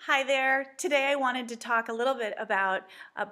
Hi there. Today I wanted to talk a little bit about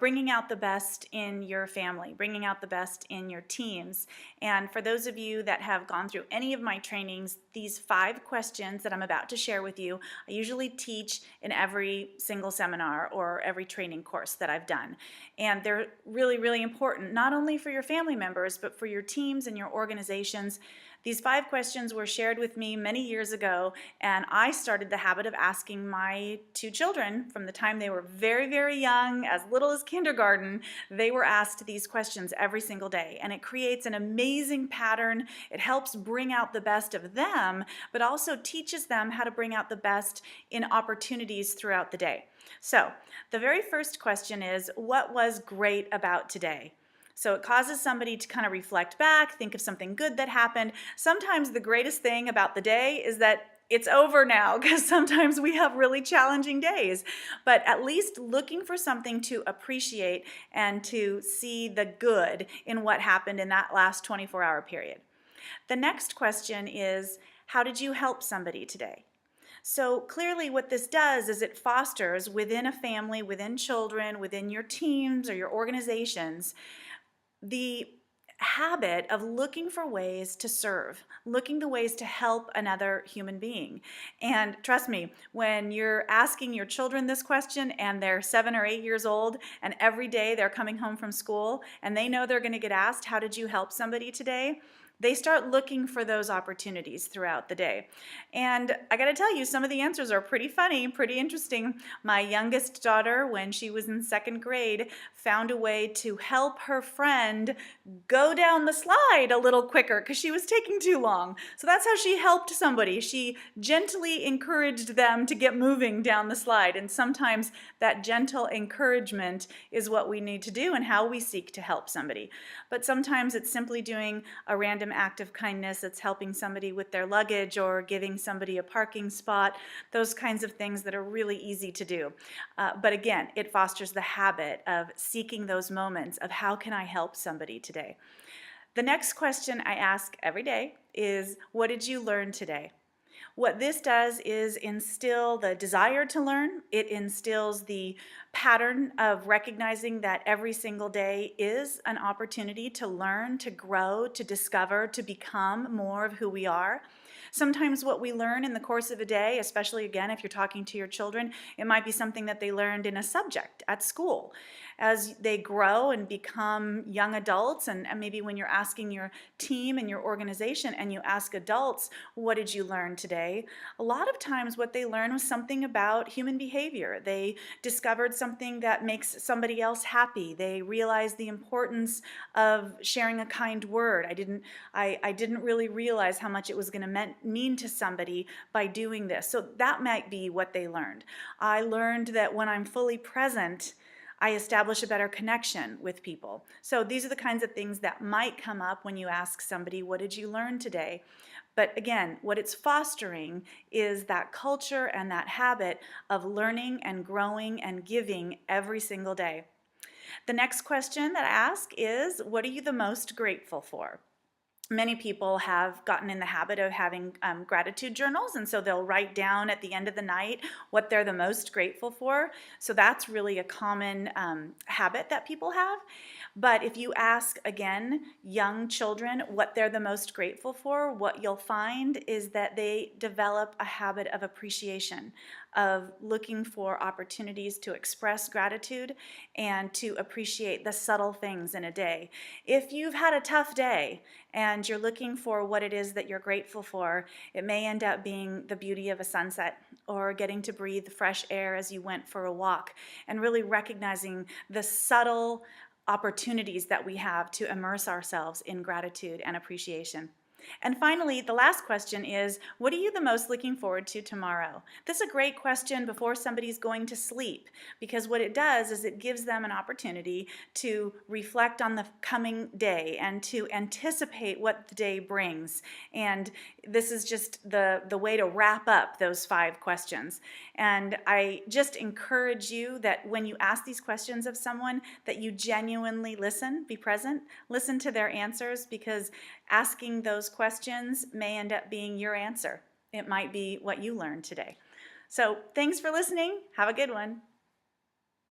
bringing out the best in your family, bringing out the best in your teams. And for those of you that have gone through any of my trainings, these 5 questions that I'm about to share with you, I usually teach in every single seminar or every training course that I've done. And they're really, really important, not only for your family members, but for your teams and your organizations. These 5 questions were shared with me many years ago, and I started the habit of asking my 2 children from the time they were very, very young, as little as kindergarten. They were asked these questions every single day, and it creates an amazing pattern. It helps bring out the best of them, but also teaches them how to bring out the best in opportunities throughout the day. So, the very first question is, what was great about today? So it causes somebody to kind of reflect back, think of something good that happened. Sometimes the greatest thing about the day is that it's over now, because sometimes we have really challenging days. But at least looking for something to appreciate and to see the good in what happened in that last 24-hour period. The next question is, how did you help somebody today? So clearly what this does is it fosters within a family, within children, within your teams or your organizations, the habit of looking for ways to serve, looking the ways to help another human being. And trust me, when you're asking your children this question and they're 7 or 8 years old, and every day they're coming home from school and they know they're going to get asked, how did you help somebody today? They start looking for those opportunities throughout the day. And I got to tell you, some of the answers are pretty funny, pretty interesting. My youngest daughter, when she was in 2nd grade, found a way to help her friend go down the slide a little quicker because she was taking too long. So that's how she helped somebody. She gently encouraged them to get moving down the slide. And sometimes that gentle encouragement is what we need to do and how we seek to help somebody. But sometimes it's simply doing a random act of kindness. It's helping somebody with their luggage or giving somebody a parking spot, those kinds of things that are really easy to do. But again, it fosters the habit of seeking those moments of how can I help somebody today. The next question I ask every day is, what did you learn today? What this does is instill the desire to learn. It instills the pattern of recognizing that every single day is an opportunity to learn, to grow, to discover, to become more of who we are. Sometimes what we learn in the course of a day, especially again if you're talking to your children, it might be something that they learned in a subject at school. As they grow and become young adults, and maybe when you're asking your team and your organization and you ask adults, what did you learn today? A lot of times what they learn was something about human behavior. They discovered something that makes somebody else happy. They realized the importance of sharing a kind word. I didn't really realize how much it was going to mean to somebody by doing this. So that might be what they learned. I learned that when I'm fully present, I establish a better connection with people. So these are the kinds of things that might come up when you ask somebody, what did you learn today? But again, what it's fostering is that culture and that habit of learning and growing and giving every single day. The next question that I ask is, what are you the most grateful for? Many people have gotten in the habit of having gratitude journals, and so they'll write down at the end of the night what they're the most grateful for. So that's really a common habit that people have. But if you ask, again, young children what they're the most grateful for, what you'll find is that they develop a habit of appreciation, of looking for opportunities to express gratitude and to appreciate the subtle things in a day. If you've had a tough day and you're looking for what it is that you're grateful for, it may end up being the beauty of a sunset or getting to breathe fresh air as you went for a walk, and really recognizing the subtle opportunities that we have to immerse ourselves in gratitude and appreciation. And finally, the last question is, what are you the most looking forward to tomorrow? This is a great question before somebody's going to sleep, because what it does is it gives them an opportunity to reflect on the coming day and to anticipate what the day brings. And this is just the way to wrap up those 5 questions. And I just encourage you that when you ask these questions of someone, that you genuinely listen, be present, listen to their answers, because asking those questions may end up being your answer. It might be what you learned today. So thanks for listening. Have a good one.